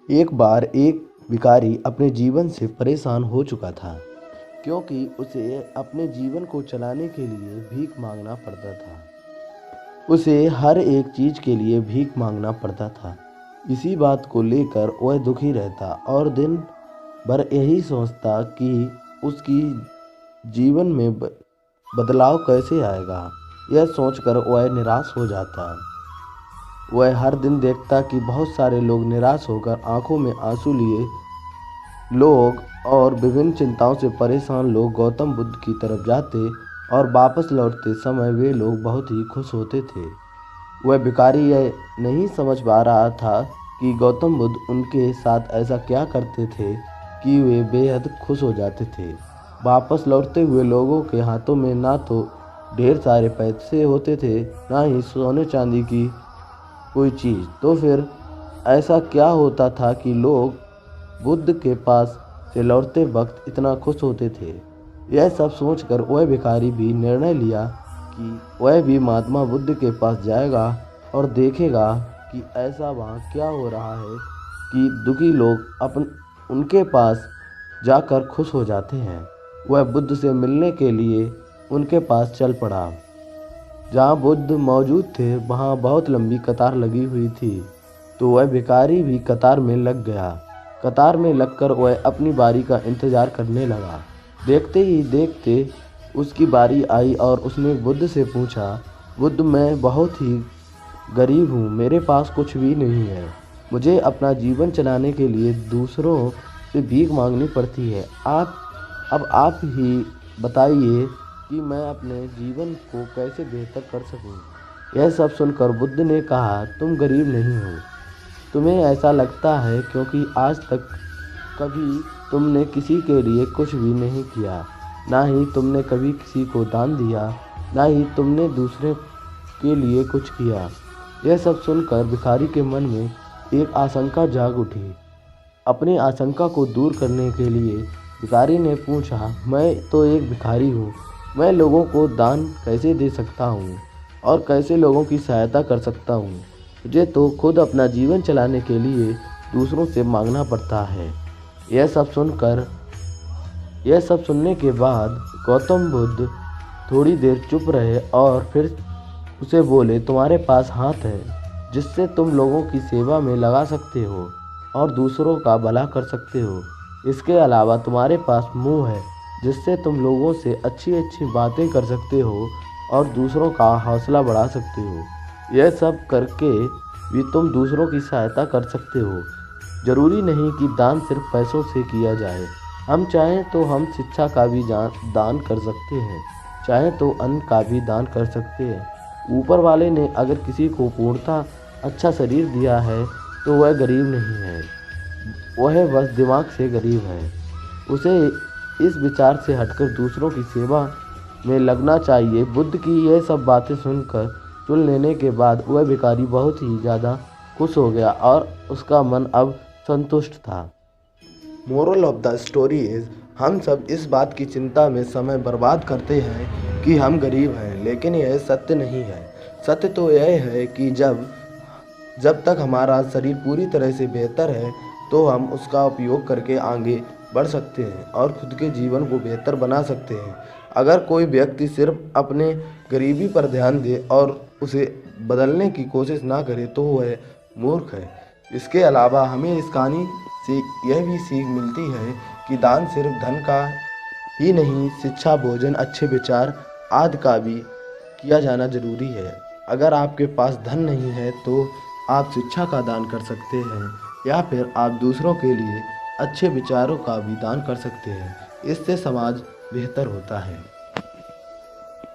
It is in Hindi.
एक बार एक भिखारी अपने जीवन से परेशान हो चुका था, क्योंकि उसे अपने जीवन को चलाने के लिए भीख मांगना पड़ता था। उसे हर एक चीज़ के लिए भीख मांगना पड़ता था। इसी बात को लेकर वह दुखी रहता और दिन भर यही सोचता कि उसकी जीवन में बदलाव कैसे आएगा। यह सोचकर वह निराश हो जाता। वह हर दिन देखता कि बहुत सारे लोग निराश होकर आंखों में आंसू लिए लोग और विभिन्न चिंताओं से परेशान लोग गौतम बुद्ध की तरफ जाते और वापस लौटते समय वे लोग बहुत ही खुश होते थे। वह भिखारी यह नहीं समझ पा रहा था कि गौतम बुद्ध उनके साथ ऐसा क्या करते थे कि वे बेहद खुश हो जाते थे। वापस लौटते हुए लोगों के हाथों में ना तो ढेर सारे पैसे होते थे, ना ही सोने चांदी की कोई चीज़। तो फिर ऐसा क्या होता था कि लोग बुद्ध के पास से लौटते वक्त इतना खुश होते थे। यह सब सोचकर वह भिखारी भी निर्णय लिया कि वह भी महात्मा बुद्ध के पास जाएगा और देखेगा कि ऐसा वहाँ क्या हो रहा है कि दुखी लोग उनके पास जाकर खुश हो जाते हैं। वह बुद्ध से मिलने के लिए उनके पास चल पड़ा। जहाँ बुद्ध मौजूद थे वहाँ बहुत लंबी कतार लगी हुई थी, तो वह भिखारी भी कतार में लग गया। कतार में लगकर वह अपनी बारी का इंतज़ार करने लगा। देखते ही देखते उसकी बारी आई और उसने बुद्ध से पूछा, बुद्ध, मैं बहुत ही गरीब हूँ, मेरे पास कुछ भी नहीं है। मुझे अपना जीवन चलाने के लिए दूसरों से भीख मांगनी पड़ती है। अब आप ही बताइए कि मैं अपने जीवन को कैसे बेहतर कर सकूं। यह सब सुनकर बुद्ध ने कहा, तुम गरीब नहीं हो, तुम्हें ऐसा लगता है क्योंकि आज तक कभी तुमने किसी के लिए कुछ भी नहीं किया, ना ही तुमने कभी किसी को दान दिया, ना ही तुमने दूसरे के लिए कुछ किया। यह सब सुनकर भिखारी के मन में एक आशंका जाग उठी। अपनी आशंका को दूर करने के लिए भिखारी ने पूछा, मैं तो एक भिखारी हूँ, मैं लोगों को दान कैसे दे सकता हूँ और कैसे लोगों की सहायता कर सकता हूँ। मुझे तो खुद अपना जीवन चलाने के लिए दूसरों से मांगना पड़ता है। यह सब सुनने के बाद गौतम बुद्ध थोड़ी देर चुप रहे और फिर उसे बोले, तुम्हारे पास हाथ है जिससे तुम लोगों की सेवा में लगा सकते हो और दूसरों का भला कर सकते हो। इसके अलावा तुम्हारे पास मुंह है जिससे तुम लोगों से अच्छी अच्छी बातें कर सकते हो और दूसरों का हौसला बढ़ा सकते हो। यह सब करके भी तुम दूसरों की सहायता कर सकते हो। ज़रूरी नहीं कि दान सिर्फ पैसों से किया जाए। हम चाहें तो हम शिक्षा का भी दान कर सकते हैं, चाहें तो अन्न का भी दान कर सकते हैं। ऊपर वाले ने अगर किसी को पूर्णतः अच्छा शरीर दिया है तो वह गरीब नहीं है, वह बस दिमाग से गरीब है। उसे इस विचार से हटकर दूसरों की सेवा में लगना चाहिए। बुद्ध की यह सब बातें सुनकर सुन लेने के बाद वह भिखारी बहुत ही ज़्यादा खुश हो गया और उसका मन अब संतुष्ट था। Moral of the story is, हम सब इस बात की चिंता में समय बर्बाद करते हैं कि हम गरीब हैं, लेकिन यह सत्य नहीं है। सत्य तो यह है कि जब तक हमारा शरीर पूरी तरह से बेहतर है तो हम उसका उपयोग करके आगे बढ़ सकते हैं और खुद के जीवन को बेहतर बना सकते हैं। अगर कोई व्यक्ति सिर्फ अपने गरीबी पर ध्यान दे और उसे बदलने की कोशिश ना करे तो वह मूर्ख है। इसके अलावा हमें इस कहानी से यह भी सीख मिलती है कि दान सिर्फ धन का ही नहीं, शिक्षा, भोजन, अच्छे विचार आदि का भी किया जाना जरूरी है। अगर आपके पास धन नहीं है तो आप शिक्षा का दान कर सकते हैं या फिर आप दूसरों के लिए अच्छे विचारों का भी दान कर सकते हैं। इससे समाज बेहतर होता है।